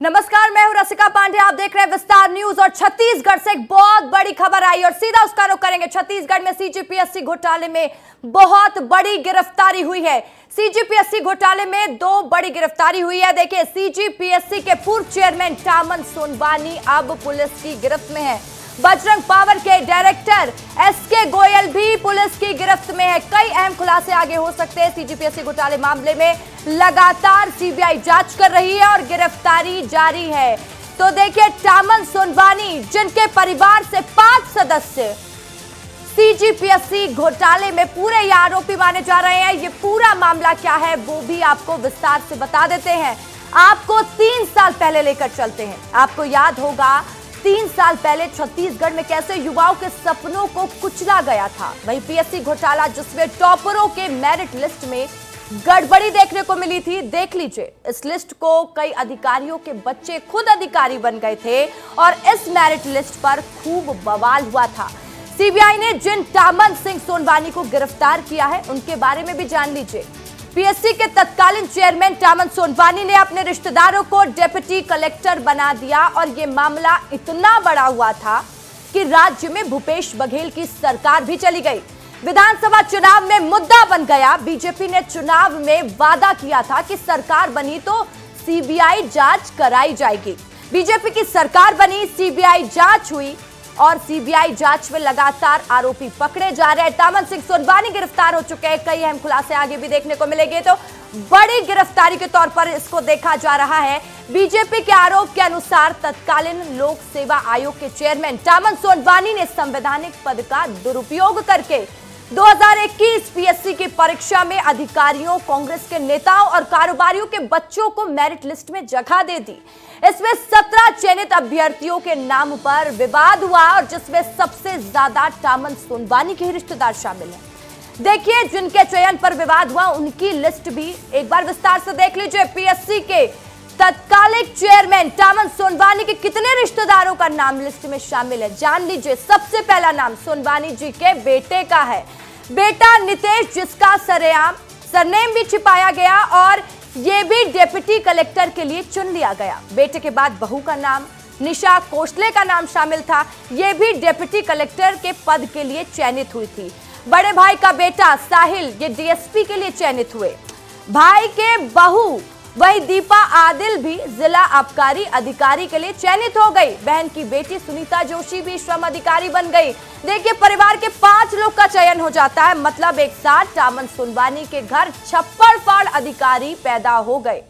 नमस्कार, मैं हूं रसिका पांडे। आप देख रहे हैं विस्तार न्यूज। और छत्तीसगढ़ से एक बहुत बड़ी खबर आई और सीधा उसका रुख करेंगे। छत्तीसगढ़ में सीजीपीएससी घोटाले में बहुत बड़ी गिरफ्तारी हुई है। सीजीपीएससी घोटाले में दो बड़ी गिरफ्तारी हुई है। देखिए, सीजीपीएससी के पूर्व चेयरमैन टामन सोनवानी अब पुलिस की गिरफ्त में है। बजरंग पावर के डायरेक्टर एसके गोयल भी पुलिस की गिरफ्त में है। कई अहम खुलासे आगे हो सकते हैं। सीजीपीएससी घोटाले मामले में लगातार सीबीआई जांच कर रही है और गिरफ्तारी जारी है। तो देखिए, टामन सोनवानी जिनके परिवार से 5 सदस्य सीजीपीएससी घोटाले में पूरे ये आरोपी माने जा रहे हैं। ये पूरा मामला क्या है वो भी आपको विस्तार से बता देते हैं। आपको 3 साल पहले लेकर चलते हैं। आपको याद होगा 3 साल पहले छत्तीसगढ़ में कैसे युवाओं के सपनों को कुचला गया था। वहीं पीएससी घोटाला जिसमें टॉपरों के मेरिट लिस्ट में गड़बड़ी देखने को मिली थी। देख लीजिए, इस लिस्ट को कई अधिकारियों के बच्चे खुद अधिकारी बन गए थे और इस मेरिट लिस्ट पर खूब बवाल हुआ था। सीबीआई ने जिन टामन सिंह सोनवानी को गिरफ्तार किया है उनके बारे में भी जान लीजिए। पीएससी के तत्कालीन चेयरमैन टामन सोनवानी ने अपने रिश्तेदारों को डिप्टी कलेक्टर बना दिया और यह मामला इतना बड़ा हुआ था कि राज्य में भूपेश बघेल की सरकार भी चली गई। विधानसभा चुनाव में मुद्दा बन गया। बीजेपी ने चुनाव में वादा किया था कि सरकार बनी तो सीबीआई जांच कराई जाएगी। बीजेपी की सरकार बनी, सीबीआई जांच हुई और सीबीआई जांच में लगातार आरोपी पकड़े जा रहे हैं। टामन सिंह सोनवानी गिरफ्तार हो चुके हैं। कई अहम खुलासे आगे भी देखने को मिलेंगे। तो बड़ी गिरफ्तारी के तौर पर इसको देखा जा रहा है। बीजेपी के आरोप के अनुसार तत्कालीन लोक सेवा आयोग के चेयरमैन टामन सोनवानी ने संवैधानिक पद का दुरुपयोग करके 2021 पीएससी की परीक्षा में अधिकारियों, कांग्रेस के नेताओं और कारोबारियों के बच्चों को मेरिट लिस्ट में जगह दे दी। इसमें 17 चयनित अभ्यर्थियों के नाम पर विवाद हुआ और जिसमें सबसे ज्यादा टामन सोनवानी के रिश्तेदार शामिल हैं। देखिए, जिनके चयन पर विवाद हुआ उनकी लिस्ट भी एक बार विस्तार से देख लीजिए। पीएससी के तत्कालीन चेयरमैन टामन सोनवानी के कितने रिश्तेदारों का नाम लिस्ट में शामिल है, जान लीजिए। सबसे पहला नाम सोनवानी जी के बेटे का है। बेटा नितेश, जिसका सरनेम भी छिपाया गया और ये भी डिप्टी कलेक्टर के लिए चुन लिया गया। बेटे के बाद बहू का नाम निशा कोसले का नाम शामिल था। ये भी डिप्टी कलेक्टर के पद के लिए चयनित हुई थी। बड़े भाई का बेटा साहिल, ये डीएसपी के लिए चयनित हुए। भाई के बहू वही दीपा आदिल भी जिला आबकारी अधिकारी के लिए चयनित हो गई। बहन की बेटी सुनीता जोशी भी श्रम अधिकारी बन गई। देखिए, परिवार के 5 लोग का चयन हो जाता है। मतलब एक साथ टामन सोनवानी के घर छप्पड़ फाड़ अधिकारी पैदा हो गए।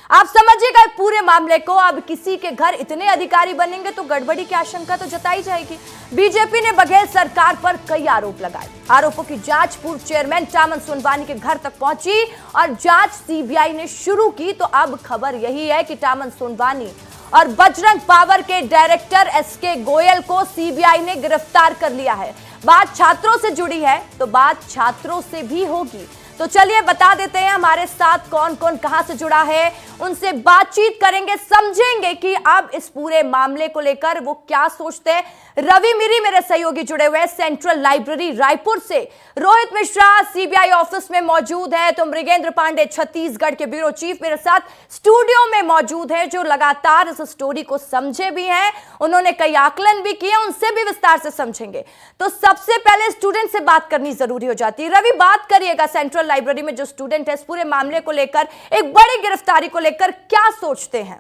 आप समझिएगा पूरे मामले को। अब किसी के घर इतने अधिकारी बनेंगे तो गड़बड़ी की आशंका तो जताई जाएगी। बीजेपी ने बघेल सरकार पर कई आरोप लगाए। आरोपों की जांच पूर्व चेयरमैन टामन सोनवानी के घर तक पहुंची और जांच सीबीआई ने शुरू की। तो अब खबर यही है कि टामन सोनवानी और बजरंग पावर के डायरेक्टर एसके गोयल को सीबीआई ने गिरफ्तार कर लिया है। बात छात्रों से जुड़ी है तो बात छात्रों से भी होगी। तो चलिए बता देते हैं हमारे साथ कौन कौन कहां से जुड़ा है। उनसे बातचीत करेंगे, समझेंगे कि अब इस पूरे मामले को लेकर वो क्या सोचते हैं। रवि मिरी मेरे सहयोगी जुड़े हुए हैं सेंट्रल लाइब्रेरी रायपुर से। रोहित मिश्रा सीबीआई ऑफिस में मौजूद है। तो मृगेंद्र पांडे छत्तीसगढ़ के ब्यूरो चीफ मेरे साथ स्टूडियो में मौजूद है, जो लगातार इस स्टोरी को समझे भी हैं। उन्होंने कई आकलन भी किए, उनसे भी विस्तार से समझेंगे। तो सबसे पहले स्टूडेंट से बात करनी जरूरी हो जाती है। रवि, बात करिएगा, सेंट्रल लाइब्रेरी में जो स्टूडेंट है इस पूरे मामले को लेकर, एक बड़ी गिरफ्तारी को लेकर क्या सोचते हैं?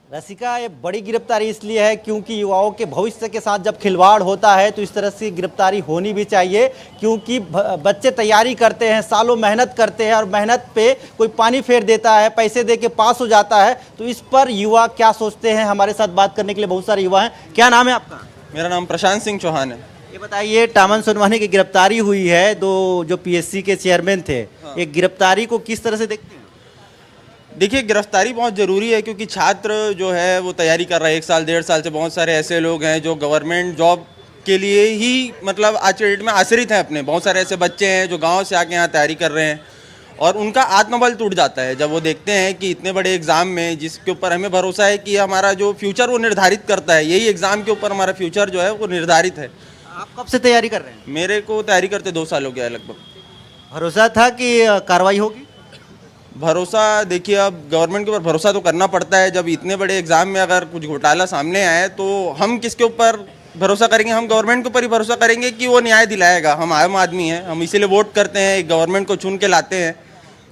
रसिका, ये बड़ी गिरफ्तारी इसलिए है क्योंकि युवाओं के भविष्य के साथ जब खिलवाड़ होता है तो इस तरह से गिरफ्तारी होनी भी चाहिए। क्योंकि बच्चे तैयारी करते हैं, सालों मेहनत करते हैं और मेहनत पे कोई पानी फेर देता है, पैसे दे के पास हो जाता है। तो इस पर युवा क्या सोचते हैं, हमारे साथ बात करने के लिए बहुत सारे युवा हैं। क्या नाम है आपका? मेरा नाम प्रशांत सिंह चौहान है। ये बताइए, टामन सोनवानी की गिरफ्तारी हुई है, दो जो पीएससी के चेयरमैन थे, ये गिरफ्तारी को किस तरह से देखते हैं? देखिए, गिरफ्तारी बहुत ज़रूरी है क्योंकि छात्र जो है वो तैयारी कर रहा है 1 साल 1.5 साल से। बहुत सारे ऐसे लोग हैं जो गवर्नमेंट जॉब के लिए ही मतलब आज के डेट में आश्रित हैं अपने। बहुत सारे ऐसे बच्चे हैं जो गांव से आके यहाँ तैयारी कर रहे हैं और उनका आत्मबल टूट जाता है जब वो देखते हैं कि इतने बड़े एग्ज़ाम में, जिसके ऊपर हमें भरोसा है कि हमारा जो फ्यूचर वो निर्धारित करता है, यही एग्ज़ाम के ऊपर हमारा फ्यूचर जो है वो निर्धारित है। आप कब से तैयारी कर रहे हैं? मेरे को तैयारी करते 2 साल हो गया है लगभग। भरोसा था कि कार्रवाई होगी? भरोसा देखिए, अब गवर्नमेंट के ऊपर भरोसा तो करना पड़ता है। जब इतने बड़े एग्जाम में अगर कुछ घोटाला सामने आए तो हम किसके ऊपर भरोसा करेंगे? हम गवर्नमेंट के ऊपर ही भरोसा करेंगे कि वो न्याय दिलाएगा। हम आम आदमी हैं, हम इसीलिए वोट करते हैं, गवर्नमेंट को चुन के लाते हैं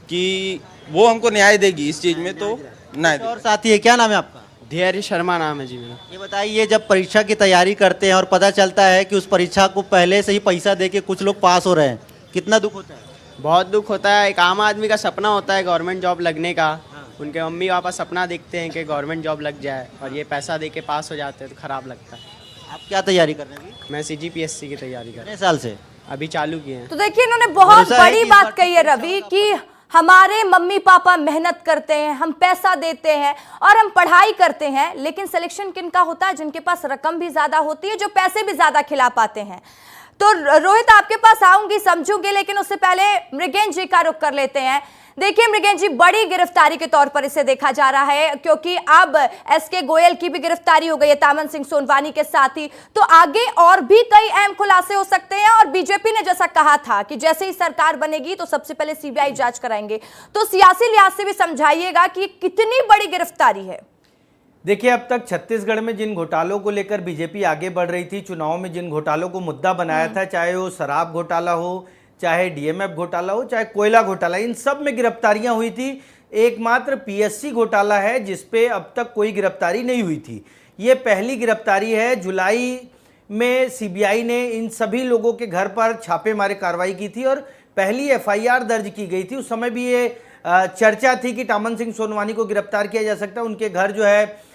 कि वो हमको न्याय देगी इस चीज़ में, तो न्याय और साथी है, क्या नाम है आपका? धैर्य शर्मा नाम है जी मेरा। ये बताइए, जब परीक्षा की तैयारी करते हैं और पता चलता है कि उस परीक्षा को पहले से ही पैसा दे के कुछ लोग पास हो रहे हैं, कितना दुख होता है? बहुत दुख होता है। एक आम आदमी का सपना होता है गवर्नमेंट जॉब लगने का। उनके मम्मी पापा सपना देखते हैं कि गवर्नमेंट जॉब लग जाए और ये पैसा दे के पास हो जाते हैं तो ख़राब लगता है। आप क्या तैयारी कर रहे हैं? मैं CGPSC की तैयारी कर कितने साल से? अभी चालू किए हैं। तो देखिए, इन्होंने बहुत भरोसा है बड़ी कि बात कही है रवि कि हमारे मम्मी पापा मेहनत करते हैं, हम पैसा देते हैं और हम पढ़ाई करते हैं, लेकिन सिलेक्शन किनका होता है? जिनके पास रकम भी ज्यादा होती है, जो पैसे भी ज्यादा खिला पाते हैं। तो रोहित, आपके पास आऊंगी, समझूंगी, लेकिन उससे पहले मृगेन जी का रुख कर लेते हैं। देखिए मृगेन जी, बड़ी गिरफ्तारी के तौर पर इसे देखा जा रहा है, क्योंकि अब SK गोयल की भी गिरफ्तारी हो गई है तामन सिंह सोनवानी के साथ ही। तो आगे और भी कई अहम खुलासे हो सकते हैं और बीजेपी ने जैसा कहा था कि जैसे ही सरकार बनेगी तो सबसे पहले CBI जांच कराएंगे। तो सियासी लिहाज से भी समझाइएगा कि कितनी बड़ी गिरफ्तारी है। देखिए, अब तक छत्तीसगढ़ में जिन घोटालों को लेकर बीजेपी आगे बढ़ रही थी, चुनाव में जिन घोटालों को मुद्दा बनाया था, चाहे वो शराब घोटाला हो, चाहे DMF घोटाला हो, चाहे कोयला घोटाला, इन सब में गिरफ्तारियां हुई थी। एकमात्र PSC घोटाला है जिसपे अब तक कोई गिरफ्तारी नहीं हुई थी। ये पहली गिरफ्तारी है। जुलाई में CBI ने इन सभी लोगों के घर पर छापेमारी कार्रवाई की थी और पहली FIR दर्ज की गई थी। उस समय भी ये चर्चा थी कि तामन सिंह सोनवानी को गिरफ्तार किया जा सकता है। उनके घर जो है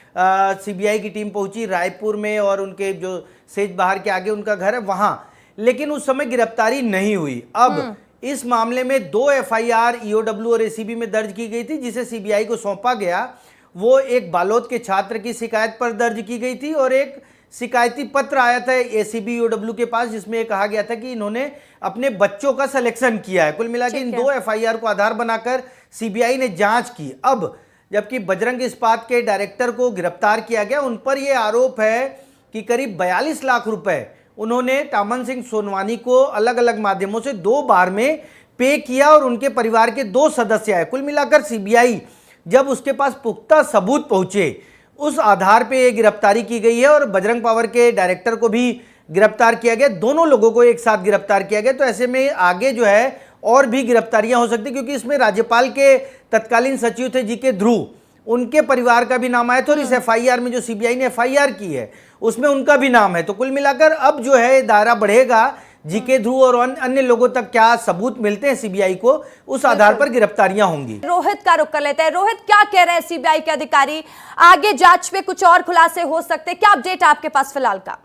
CBI की टीम पहुंची रायपुर में और उनके जो सेज बहार के आगे उनका घर है वहां, लेकिन उस समय गिरफ्तारी नहीं हुई। अब इस मामले में 2 FIR EOW और ACB में दर्ज की गई थी, जिसे CBI को सौंपा गया। वो एक बालोद के छात्र की शिकायत पर दर्ज की गई थी और एक शिकायती पत्र आया था ACB EOW के पास, जिसमें कहा गया था कि इन्होंने अपने बच्चों का सिलेक्शन किया है। कुल मिला के इन 2 FIR को आधार बनाकर CBI ने जांच की। अब जबकि बजरंग इस्पात के डायरेक्टर को गिरफ्तार किया गया, उन पर यह आरोप है कि करीब 42 लाख रुपए उन्होंने तामन सिंह सोनवानी को अलग अलग माध्यमों से 2 बार में पे किया और उनके परिवार के 2 सदस्य आए। कुल मिलाकर CBI जब उसके पास पुख्ता सबूत पहुंचे, उस आधार पे ये गिरफ्तारी की गई है और बजरंग पावर के डायरेक्टर को भी गिरफ्तार किया गया। दोनों लोगों को एक साथ गिरफ्तार किया गया। तो ऐसे में आगे जो है और भी गिरफ्तारियां हो सकती, क्योंकि इसमें राज्यपाल के तत्कालीन सचिव थे GK ध्रुव, उनके परिवार का भी नाम आया था और इस FIR में जो CBI ने FIR की है उसमें उनका भी नाम है। तो कुल मिलाकर अब जो है दायरा बढ़ेगा, GK ध्रुव और अन्य लोगों तक क्या सबूत मिलते हैं CBI को, उस आधार पर गिरफ्तारियां होंगी। रोहित का रुख कर लेते हैं। रोहित, क्या कह रहे हैं CBI के अधिकारी? आगे जांच में कुछ और खुलासे हो सकते हैं, क्या अपडेट आपके पास फिलहाल का?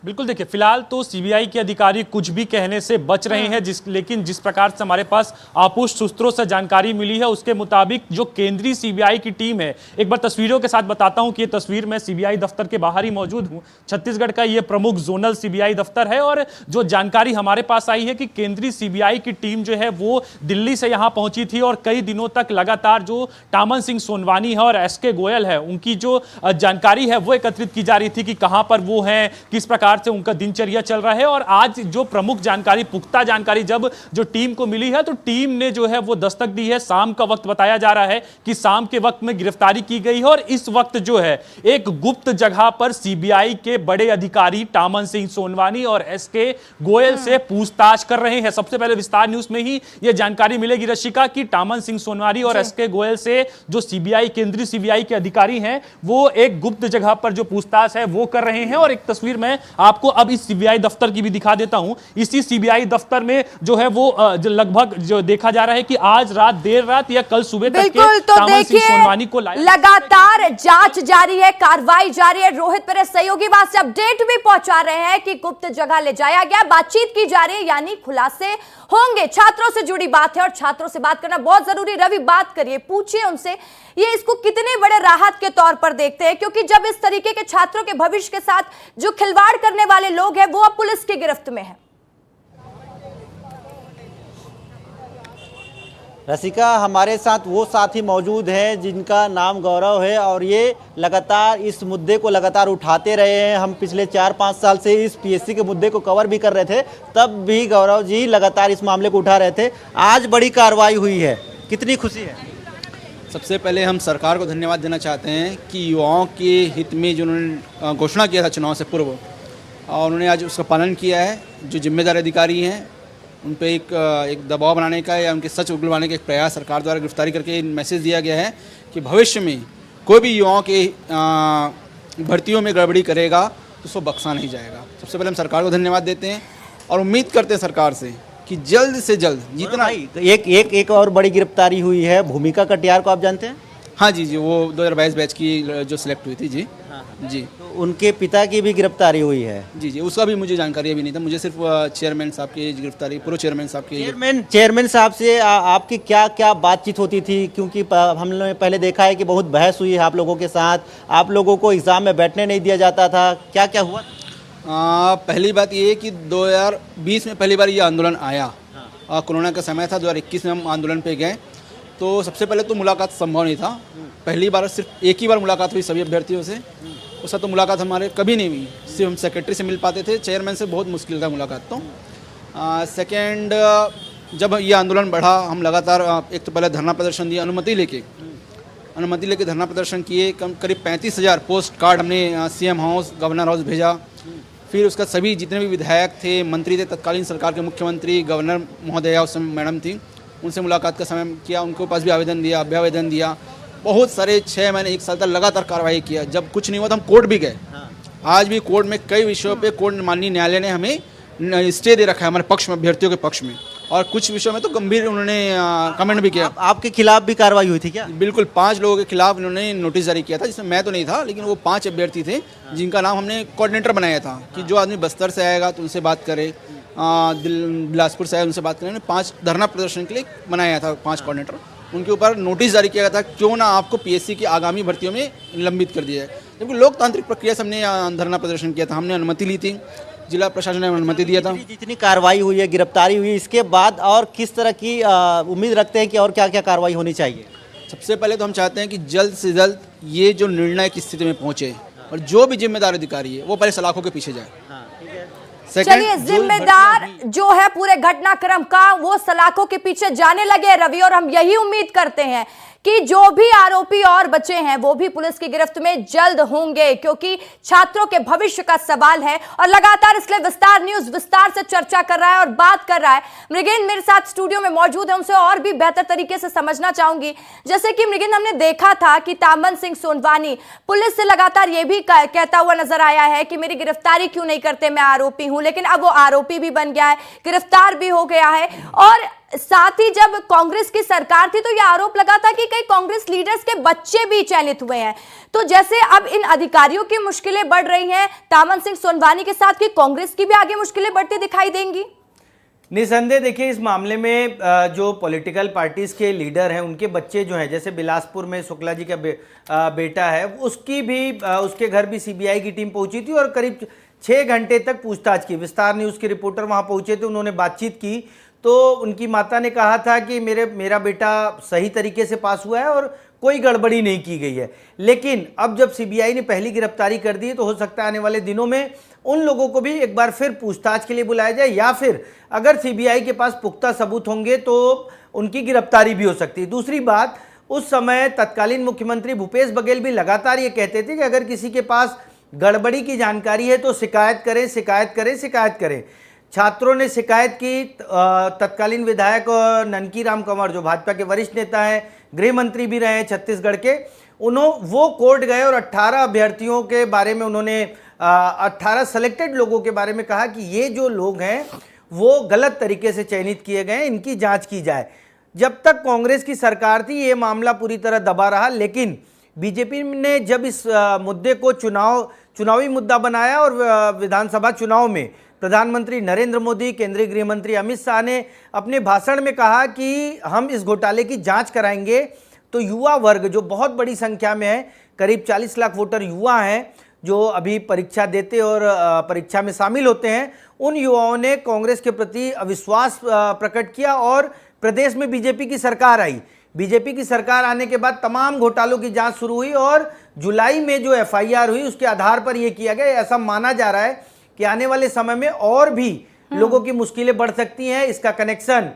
बिल्कुल, देखिए फिलहाल तो सीबीआई के अधिकारी कुछ भी कहने से बच रहे हैं, लेकिन जिस प्रकार से हमारे पास आपुष्ट सूत्रों से जानकारी मिली है उसके मुताबिक जो केंद्रीय सीबीआई की टीम है, एक बार तस्वीरों के साथ बताता हूं कि ये तस्वीर में सीबीआई दफ्तर के बाहर ही मौजूद हूं। छत्तीसगढ़ का ये प्रमुख जोनल सीबीआई दफ्तर है और जो जानकारी हमारे पास आई है कि केंद्रीय सीबीआई की टीम जो है वो दिल्ली से यहां पहुंची थी और कई दिनों तक लगातार जो तामन सिंह सोनवानी है और एसके गोयल है उनकी जो जानकारी है वो एकत्रित की जा रही थी कि कहां पर वो हैं, किस प्रकार से उनका दिनचर्या चल रहा है। और आज जो प्रमुख जानकारी, पुख्ता जानकारी जब जो टीम को मिली है तो टीम ने जो है वो दस्तक दी है। शाम का वक्त बताया जा रहा है कि शाम के वक्त में गिरफ्तारी की गई है और इस वक्त जो है एक गुप्त जगह पर सीबीआई के बड़े अधिकारी तामन सिंह सोनवानी और एसके गोयल से पूछताछ कर रहे हैं। सबसे पहले विस्तार न्यूज में ही यह जानकारी मिलेगी रशिका की तामन सिंह सोनवानी और एसके गोयल से जो सीबीआई, केंद्रीय सीबीआई के अधिकारी हैं वो एक गुप्त जगह पर जो पूछताछ है वो कर रहे हैं। और एक तस्वीर में आपको अब इस सीबीआई दफ्तर की भी दिखा देता हूं। इसी सीबीआई दफ्तर में जो है वो लगभग जो देखा जा रहा है कि आज रात, देर रात या कल सुबह तक के तामन सिंह सोनवानी को लगातार जांच जारी है, कार्रवाई जारी है। रोहित मेरे सहयोगी वहां से अपडेट भी पहुंचा रहे हैं कि गुप्त जगह ले जाया गया, बातचीत की जा रही है, यानी खुलासे होंगे। छात्रों से जुड़ी बात है और छात्रों से बात करना बहुत जरूरी। रवि, बात करिए, पूछिए उनसे ये इसको कितने बड़े राहत के तौर पर देखते हैं, क्योंकि जब इस तरीके के छात्रों के भविष्य के साथ जो खिलवाड़ करने वाले लोग हैं वो अब पुलिस की गिरफ्त में है। रसिका, हमारे साथ वो साथी मौजूद हैं जिनका नाम गौरव है और ये लगातार इस मुद्दे को लगातार उठाते रहे हैं। हम पिछले 4-5 साल से इस पीएससी के मुद्दे को कवर भी कर रहे थे, तब भी गौरव जी लगातार इस मामले को उठा रहे थे। आज बड़ी कार्रवाई हुई है, कितनी खुशी है? सबसे पहले हम सरकार को धन्यवाद देना चाहते हैं कि युवाओं के हित में जो उन्होंने घोषणा किया था चुनाव से पूर्व, और उन्होंने आज उसका पालन किया है। जो जिम्मेदार अधिकारी हैं उन पे एक दबाव बनाने का या उनके सच उगलवाने का एक प्रयास सरकार द्वारा गिरफ्तारी करके मैसेज दिया गया है कि भविष्य में कोई भी युवाओं के भर्तियों में गड़बड़ी करेगा तो उसको बख्शा नहीं जाएगा। सबसे पहले हम सरकार को धन्यवाद देते हैं और उम्मीद करते हैं सरकार से कि जल्द से जल्द जितना एक और बड़ी गिरफ्तारी हुई है, भूमिका कटियार को आप जानते हैं? हाँ जी, वो 2022 बैच की जो सिलेक्ट हुई थी जी। जी, तो उनके पिता की भी गिरफ्तारी हुई है। जी, उसका भी मुझे जानकारी अभी नहीं था। मुझे सिर्फ चेयरमैन साहब की गिरफ्तारी, पूर्व चेयरमैन साहब की। चेयरमैन साहब से आपकी क्या क्या बातचीत होती थी? क्योंकि हमने पहले देखा है कि बहुत बहस हुई है आप लोगों के साथ, आप लोगों को एग्जाम में बैठने नहीं दिया जाता था, क्या क्या हुआ? पहली बात ये कि 2020 में पहली बार ये आंदोलन आया। कोरोना का समय था, 2021 में हम आंदोलन पे गए, तो सबसे पहले तो मुलाकात संभव नहीं था। पहली बार सिर्फ एक ही बार मुलाकात हुई सभी अभ्यर्थियों से, उसका तो मुलाकात हमारे कभी नहीं हुई। सिर्फ हम सेक्रेटरी से मिल पाते थे, चेयरमैन से बहुत मुश्किल था मुलाकात। तो सेकेंड, जब ये आंदोलन बढ़ा, हम लगातार एक तो पहले धरना प्रदर्शन दिया, अनुमति लेके धरना प्रदर्शन किए। करीब 35,000 पोस्ट कार्ड हमने सीएम हाउस, गवर्नर हाउस भेजा। फिर उसका सभी जितने भी विधायक थे, मंत्री थे, तत्कालीन सरकार के मुख्यमंत्री, गवर्नर महोदया उस समय मैडम थी, उनसे मुलाकात का समय किया, उनके पास भी आवेदन दिया, अभ्यावेदन दिया। बहुत सारे 6 महीने 1 साल तक लगातार कार्रवाई किया। जब कुछ नहीं हुआ तो हम कोर्ट भी गए। आज भी कोर्ट में कई विषयों पे कोर्ट माननीय न्यायालय ने हमें स्टे दे रखा है हमारे पक्ष में, अभ्यर्थियों के पक्ष में, और कुछ विषयों में तो गंभीर उन्होंने कमेंट भी किया। आपके खिलाफ भी कार्रवाई हुई थी क्या? बिल्कुल, 5 लोगों के खिलाफ उन्होंने नोटिस जारी किया था, जिसमें मैं तो नहीं था, लेकिन वो 5 अभ्यर्थी थे जिनका नाम हमने कोऑर्डिनेटर बनाया था कि जो आदमी बस्तर से आएगा तो उनसे बात करे, बिलासपुर से आए उनसे बात करें। 5 धरना प्रदर्शन के लिए बनाया था, 5 कोऑर्डिनेटर, उनके ऊपर नोटिस जारी किया था क्यों ना आपको पीएससी की आगामी भर्तियों में निलंबित कर दिया जाए। जबकि लोकतांत्रिक प्रक्रिया से हमने धरना प्रदर्शन किया था, हमने अनुमति ली थी, जिला प्रशासन ने अनुमति दिया था। जितनी कार्रवाई हुई है, गिरफ्तारी हुई, इसके बाद और किस तरह की उम्मीद रखते हैं कि और क्या क्या कार्रवाई होनी चाहिए? सबसे पहले तो हम चाहते हैं कि जल्द से जल्द ये जो निर्णय की स्थिति में पहुंचे और जो भी जिम्मेदार अधिकारी है वो पहले सलाखों के पीछे जाए। चलिए, जिम्मेदार जो है पूरे घटनाक्रम का वो सलाखों के पीछे जाने लगे रवि, और हम यही उम्मीद करते हैं कि जो भी आरोपी और बचे हैं वो भी पुलिस की गिरफ्त में जल्द होंगे, क्योंकि छात्रों के भविष्य का सवाल है। और लगातार इसलिए विस्तार न्यूज विस्तार से चर्चा कर रहा है और बात कर रहा है। मृगेंद्र मेरे साथ स्टूडियो में मौजूद है, उनसे और भी बेहतर तरीके से समझना चाहूंगी। जैसे कि मृगेंद्र, हमने देखा था कि तामन सिंह सोनवानी पुलिस से लगातार ये भी कहता हुआ नजर आया है कि मेरी गिरफ्तारी क्यों नहीं करते, मैं आरोपी हूं, लेकिन अब वो आरोपी भी बन गया है, गिरफ्तार भी हो गया है। और साथ ही जब कांग्रेस की सरकार थी तो यह आरोप लगा था कि कई कांग्रेस लीडर्स के बच्चे भी चयनित हुए हैं। तो जैसे अब इन अधिकारियों की मुश्किलें बढ़ रही हैं तामन सिंह सोनवानी के साथ, कि कांग्रेस की भी आगे मुश्किलें बढ़ती दिखाई देंगी? निसंदेह देखिए, इस मामले में जो पॉलिटिकल पार्टीज के लीडर हैं उनके बच्चे जो हैं, जैसे बिलासपुर में शुक्ला जी का बेटा है, उसकी भी उसके घर भी सीबीआई की टीम पहुंची थी और करीब 6 घंटे तक पूछताछ की। विस्तार न्यूज़ के रिपोर्टर वहां पहुंचे थे, उन्होंने बातचीत की, तो उनकी माता ने कहा था कि मेरा बेटा सही तरीके से पास हुआ है और कोई गड़बड़ी नहीं की गई है। लेकिन अब जब सीबीआई ने पहली गिरफ्तारी कर दी तो हो सकता है आने वाले दिनों में उन लोगों को भी एक बार फिर पूछताछ के लिए बुलाया जाए, या फिर अगर सीबीआई के पास पुख्ता सबूत होंगे तो उनकी गिरफ्तारी भी हो सकती है। दूसरी बात, उस समय तत्कालीन मुख्यमंत्री भूपेश बघेल भी लगातार ये कहते थे कि अगर किसी के पास गड़बड़ी की जानकारी है तो शिकायत करें, शिकायत करें, शिकायत करें। छात्रों ने शिकायत की, तत्कालीन विधायक ननकी राम कंवर जो भाजपा के वरिष्ठ नेता हैं, गृह मंत्री भी रहे हैं छत्तीसगढ़ के, वो कोर्ट गए और 18 अभ्यर्थियों के बारे में उन्होंने 18 सेलेक्टेड लोगों के बारे में कहा कि ये जो लोग हैं वो गलत तरीके से चयनित किए गए, इनकी जांच की जाए। जब तक कांग्रेस की सरकार थी ये मामला पूरी तरह दबा रहा, लेकिन बीजेपी ने जब इस मुद्दे को चुनावी मुद्दा बनाया और विधानसभा चुनाव में प्रधानमंत्री नरेंद्र मोदी, केंद्रीय गृह मंत्री अमित शाह ने अपने भाषण में कहा कि हम इस घोटाले की जांच कराएंगे, तो युवा वर्ग जो बहुत बड़ी संख्या में है, करीब 40 लाख वोटर युवा हैं जो अभी परीक्षा देते और परीक्षा में शामिल होते हैं, उन युवाओं ने कांग्रेस के प्रति अविश्वास प्रकट किया और प्रदेश में बीजेपी की सरकार आई, बीजेपी की सरकार आने के बाद तमाम घोटालों की जांच शुरू हुई और जुलाई में जो एफआईआर हुई उसके आधार पर यह किया गया। ऐसा माना जा रहा है कि आने वाले समय में और भी लोगों की मुश्किलें बढ़ सकती हैं। इसका कनेक्शन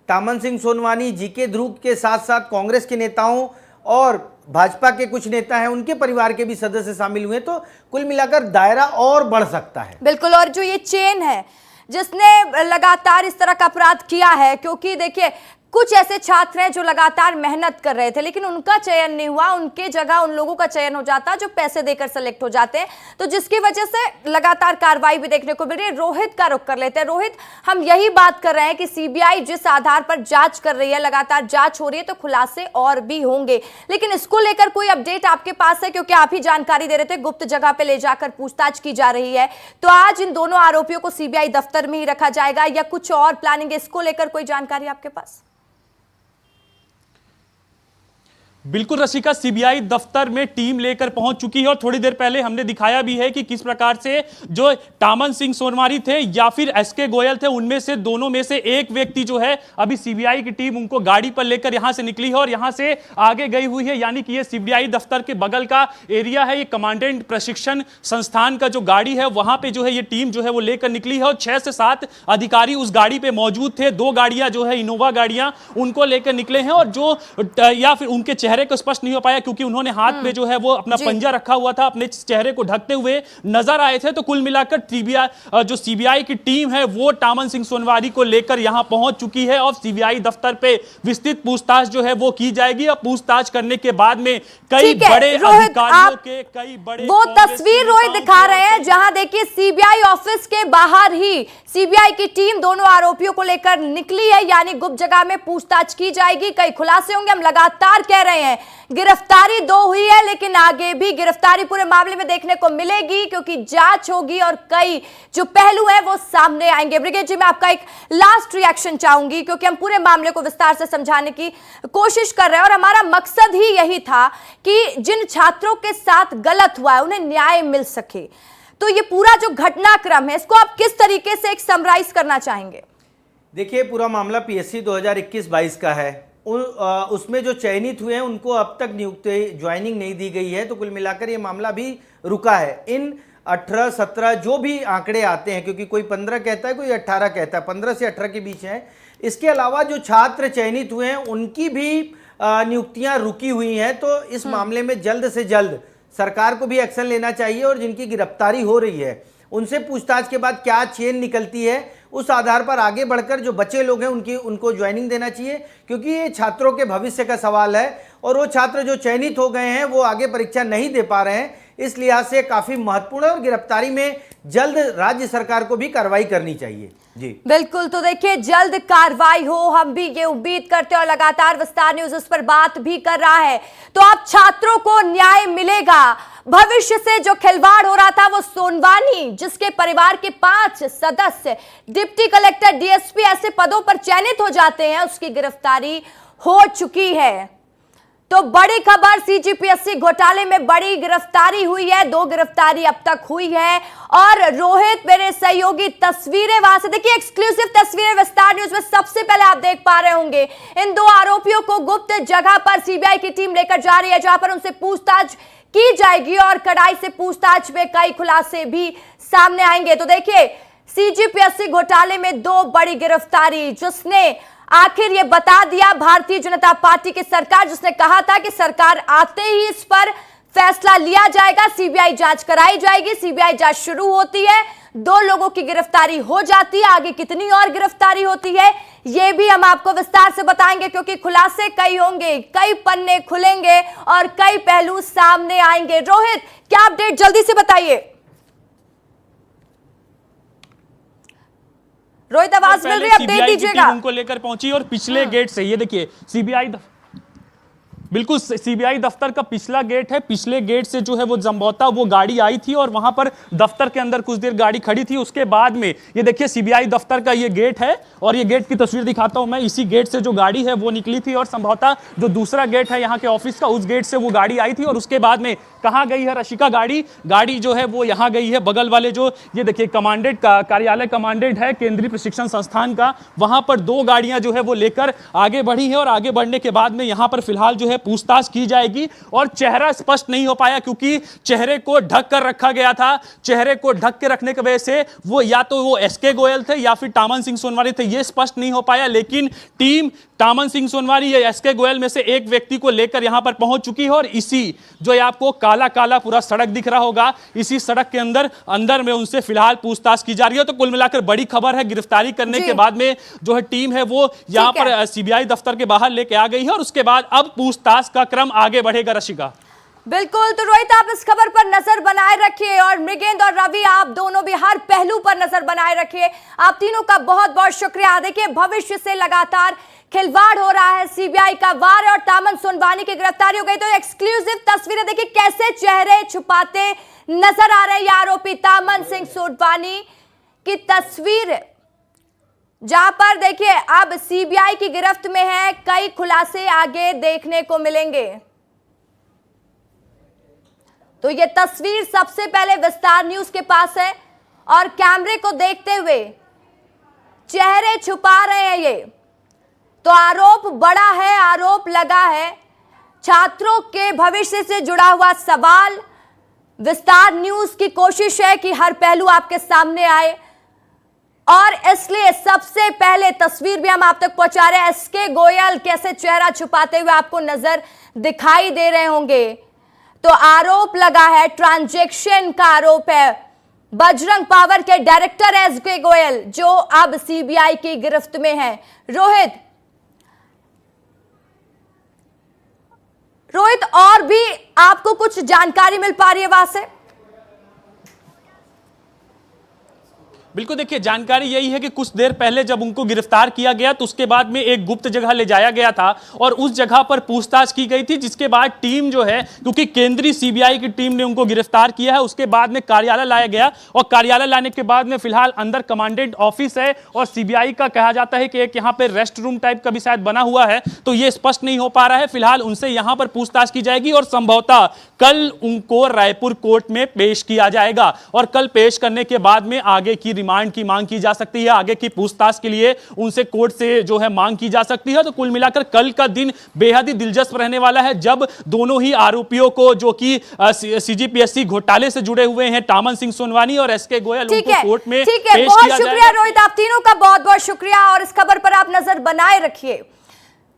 टामन सिंह सोनवानी, जीके ध्रुव के साथ साथ कांग्रेस के नेताओं और भाजपा के कुछ नेता हैं, उनके परिवार के भी सदस्य शामिल हुए, तो कुल मिलाकर दायरा और बढ़ सकता है। बिल्कुल, और जो ये चेन है जिसने लगातार इस तरह का अपराध किया है, क्योंकि देखिए कुछ ऐसे छात्र हैं जो लगातार मेहनत कर रहे थे लेकिन उनका चयन नहीं हुआ, उनके जगह उन लोगों का चयन हो जाता जो पैसे देकर सेलेक्ट हो जाते हैं, तो जिसकी वजह से लगातार कार्रवाई भी देखने को मिल रही है। रोहित का रुख कर लेते हैं। रोहित, हम यही बात कर रहे हैं कि सीबीआई जिस आधार पर जांच कर रही है, लगातार जांच हो रही है, तो खुलासे और भी होंगे, लेकिन इसको लेकर कोई अपडेट आपके पास है? क्योंकि आप ही जानकारी दे रहे थे गुप्त जगह पे ले जाकर पूछताछ की जा रही है, तो आज इन दोनों आरोपियों को सीबीआई दफ्तर में ही रखा जाएगा या कुछ और प्लानिंग है? इसको लेकर कोई जानकारी आपके पास? बिल्कुल रसिका, सीबीआई दफ्तर में टीम लेकर पहुंच चुकी है और थोड़ी देर पहले हमने दिखाया भी है कि किस प्रकार से जो टामन सिंह सोनवानी थे या फिर एसके गोयल थे, उनमें से दोनों में से एक व्यक्ति जो है अभी सीबीआई की टीम उनको गाड़ी पर लेकर यहां से निकली है और यहां से आगे गई हुई है। यानी कि ये सीबीआई दफ्तर के बगल का एरिया है, ये कमांडेंट प्रशिक्षण संस्थान का जो गाड़ी है वहां पर जो है ये टीम जो है वो लेकर निकली है और 6 से 7 अधिकारी उस गाड़ी पर मौजूद थे। 2 गाड़ियां जो है इनोवा गाड़ियां उनको लेकर निकले हैं और जो या फिर उनके चेहरे को स्पष्ट नहीं हो पाया क्योंकि उन्होंने हाथ में जो है वो अपना पंजा रखा हुआ था, अपने चेहरे को ढकते हुए नजर आए थे। तो कुल मिलाकर जो सीबीआई की टीम है वो टामन सिंह सोनवानी को लेकर यहां पहुंच चुकी है और सीबीआई दफ्तर पे विस्तृत पूछताछ जो है वो की जाएगी। अब पूछताछ करने के बाद में कई बड़े अधिकारियों के कई बड़े वो तस्वीर रोहित दिखा रहे हैं जहां देखिए सीबीआई ऑफिस के बाहर ही सीबीआई की टीम दोनों आरोपियों को लेकर निकली है, यानी गुप्त जगह में पूछताछ की जाएगी, कई खुलासे होंगे। हम लगातार कह रहे हैं गिरफ्तारी 2 हुई है लेकिन आगे भी गिरफ्तारी पूरे मामले में देखने को मिलेगी क्योंकि जांच होगी और कई जो पहलू है वो सामने आएंगे। ब्रिगेड जी, मैं आपका एक लास्ट रिएक्शन चाहूंगी क्योंकि हम पूरे मामले को विस्तार से समझाने की कोशिश कर रहे हैं और हमारा मकसद ही यही था कि जिन छात्रों के साथ गलत हुआ है उन्हें न्याय मिल सके। तो ये पूरा जो घटनाक्रम है इसको आप किस तरीके से एक समराइज करना चाहेंगे? देखिए, पूरा मामला पीएससी 2021-22 का है। उसमें जो चयनित हुए हैं उनको अब तक नियुक्ति ज्वाइनिंग नहीं दी गई है, तो कुल मिलाकर ये मामला भी रुका है। इन 18-17 जो भी आंकड़े आते हैं, क्योंकि कोई 15 कहता है कोई 18 कहता है, 15 से 18 के बीच है। इसके अलावा जो छात्र चयनित हुए हैं उनकी भी नियुक्तियां रुकी हुई हैं, तो इस मामले में जल्द से जल्द सरकार को भी एक्शन लेना चाहिए और जिनकी गिरफ्तारी हो रही है उनसे पूछताछ के बाद क्या चेन निकलती है उस आधार पर आगे बढ़कर जो बचे लोग हैं उनको ज्वाइनिंग देना चाहिए, क्योंकि ये छात्रों के भविष्य का सवाल है और वो छात्र जो चयनित हो गए हैं वो आगे परीक्षा नहीं दे पा रहे हैं। इस लिहाज से काफी महत्वपूर्ण है और गिरफ्तारी में जल्द राज्य सरकार को भी कार्रवाई करनी चाहिए। जी बिल्कुल, तो देखिए जल्द कार्रवाई हो, हम भी ये उम्मीद करते हैं और लगातार विस्तार न्यूज उस पर बात भी कर रहा है। तो अब छात्रों को न्याय मिलेगा। भविष्य से जो खिलवाड़ हो रहा था वो सोनवानी, जिसके परिवार के 5 सदस्य डिप्टी कलेक्टर, डीएसपी ऐसे पदों पर चयनित हो जाते हैं, उसकी गिरफ्तारी हो चुकी है। तो बड़ी खबर, सीजीपीएससी घोटाले में बड़ी गिरफ्तारी हुई है, 2 गिरफ्तारी अब तक हुई है। और रोहित, मेरे सहयोगी, तस्वीरें वहां से देखिए, एक्सक्लूसिव तस्वीरें विस्तार न्यूज में सबसे पहले आप देख पा रहे होंगे। इन 2 आरोपियों को गुप्त जगह पर सीबीआई की टीम लेकर जा रही है जहां पर उनसे पूछताछ की जाएगी और कड़ाई से पूछताछ में कई खुलासे भी सामने आएंगे। तो देखिए सीजीपीएससी घोटाले में 2 बड़ी गिरफ्तारी, जिसने आखिर ये बता दिया भारतीय जनता पार्टी की सरकार, जिसने कहा था कि सरकार आते ही इस पर फैसला लिया जाएगा, सीबीआई जांच कराई जाएगी। सीबीआई जांच शुरू होती है, 2 लोगों की गिरफ्तारी हो जाती है। आगे कितनी और गिरफ्तारी होती है ये भी हम आपको विस्तार से बताएंगे क्योंकि खुलासे कई होंगे, कई पन्ने खुलेंगे और कई पहलू सामने आएंगे। रोहित, क्या अपडेट जल्दी से बताइए। रोहित, आवाज मिल रही है, अपडेट दीजिएगा। उनको लेकर पहुंची और पिछले गेट से ये देखिए सीबीआई बिल्कुल सीबीआई दफ्तर का पिछला गेट है, पिछले गेट से जो है वो संभवतः वो गाड़ी आई थी और वहां पर दफ्तर के अंदर कुछ देर गाड़ी खड़ी थी। उसके बाद में ये देखिए सीबीआई दफ्तर का ये गेट है और ये गेट की तस्वीर दिखाता हूं मैं। इसी गेट से जो गाड़ी है वो निकली थी और संभवतः जो दूसरा गेट है यहाँ के ऑफिस का, उस गेट से वो गाड़ी आई थी। और उसके बाद में कहाँ गई है रशिका गाड़ी जो है वो यहाँ गई है बगल वाले जो ये देखिए कमांडेंट का कार्यालय, कमांडेंट है केंद्रीय प्रशिक्षण संस्थान का, वहां पर 2 गाड़ियां जो है वो लेकर आगे बढ़ी है। और आगे बढ़ने के बाद में यहाँ पर फिलहाल जो है पूछताछ की जाएगी और चेहरा स्पष्ट नहीं हो पाया क्योंकि चेहरे को ढक कर रखा गया था। चेहरे को ढक के रखने की वजह से वो या तो वो एसके गोयल थे या फिर टामन सिंह सोनवानी थे, ये स्पष्ट नहीं हो पाया। लेकिन टीम टामन सिंह सोनवानी या एसके गोयल में से एक व्यक्ति को लेकर यहां पर पहुंच चुकी है और इसी जो आपको काला काला पूरा सड़क दिख रहा होगा, इसी सड़क के अंदर में उनसे फिलहाल पूछताछ की जा रही है। तो कुल मिलाकर बड़ी खबर है, गिरफ्तारी करने के बाद में जो है टीम है वो यहां पर सीबीआई दफ्तर के बाहर लेके आ गई है और उसके बाद अब पूछताछ का क्रम आगे बढ़ेगा। रशिका बिल्कुल, तो रोहित आप इस खबर पर नजर बनाए रखिए और मृगेंद्र और रवि आप दोनों भी हर पहलू पर नजर बनाए रखिए। आप तीनों का बहुत बहुत शुक्रिया। देखिए भविष्य से लगातार खिलवाड़ हो रहा है, सीबीआई का वार और टामन सोनवानी की गिरफ्तारी हो गई। तो एक्सक्लूसिव तस्वीरें देखिए कैसे चेहरे छुपाते नजर आ रहे हैं आरोपी टामन सिंह सोनवानी की तस्वीर, जहां पर देखिए अब सीबीआई की गिरफ्त में है, कई खुलासे आगे देखने को मिलेंगे। तो ये तस्वीर सबसे पहले विस्तार न्यूज के पास है और कैमरे को देखते हुए चेहरे छुपा रहे हैं ये। तो आरोप बड़ा है, आरोप लगा है, छात्रों के भविष्य से जुड़ा हुआ सवाल। विस्तार न्यूज की कोशिश है कि हर पहलू आपके सामने आए और इसलिए सबसे पहले तस्वीर भी हम आप तक पहुंचा रहे हैं। एसके गोयल कैसे चेहरा छुपाते हुए आपको नजर दिखाई दे रहे होंगे। तो आरोप लगा है, ट्रांजैक्शन का आरोप है। बजरंग पावर के डायरेक्टर एसके गोयल जो अब सीबीआई की गिरफ्त में है। रोहित और भी आपको कुछ जानकारी मिल पा रही है वहां से? बिल्कुल, देखिए जानकारी यही है कि कुछ देर पहले जब उनको गिरफ्तार किया गया तो उसके बाद में एक गुप्त जगह ले जाया गया था और उस जगह पर पूछताछ की गई थी, जिसके बाद टीम जो है, क्योंकि केंद्रीय सीबीआई की टीम ने उनको गिरफ्तार किया है, उसके बाद में कार्यालय लाया गया और कार्यालय लाने के बाद में फिलहाल अंदर कमांडेंट ऑफिस है और सीबीआई का कहा जाता है कि एक यहाँ पे रेस्ट रूम टाइप का भी शायद बना हुआ है, तो ये स्पष्ट नहीं हो पा रहा है। फिलहाल उनसे यहाँ पर पूछताछ की जाएगी और संभवतः कल उनको रायपुर कोर्ट में पेश किया जाएगा और कल पेश करने के बाद में आगे की रिमांड की मांग की जा सकती है, आगे की पूछताछ के लिए उनसे कोर्ट से जो है मांग की जा सकती है। तो कुल मिलाकर कल का दिन बेहद ही दिलचस्प रहने वाला है, जब दोनों ही आरोपियों को जो कि सीजीपीएससी घोटाले से जुड़े हुए हैं, टामन सिंह सोनवानी और एसके गोयल, उनको कोर्ट में पेश किया जाएगा। बहुत शुक्रिया रोहित, आप तीनों का बहुत बहुत शुक्रिया और इस खबर पर आप नजर बनाए रखिए।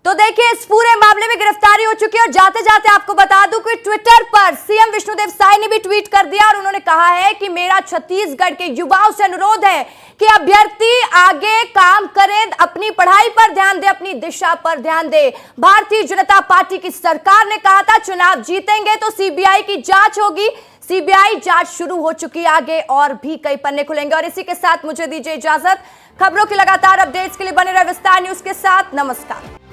तो देखिए इस पूरे मामले में गिरफ्तारी हो चुकी है और जाते जाते आपको बता दूं कि ट्विटर पर सीएम विष्णुदेव साय ने भी ट्वीट कर दिया और उन्होंने कहा है कि मेरा छत्तीसगढ़ के युवाओं से अनुरोध है कि अभ्यर्थी आगे काम करें, अपनी पढ़ाई पर ध्यान दे, अपनी दिशा पर ध्यान दे। भारतीय जनता पार्टी की सरकार ने कहा था चुनाव जीतेंगे तो सीबीआई की जांच होगी, सीबीआई जांच शुरू हो चुकी, आगे और भी कई पन्ने खुलेंगे। और इसी के साथ मुझे दीजिए इजाजत। खबरों की लगातार अपडेट्स के लिए बने रहे विस्तार न्यूज के साथ। नमस्कार।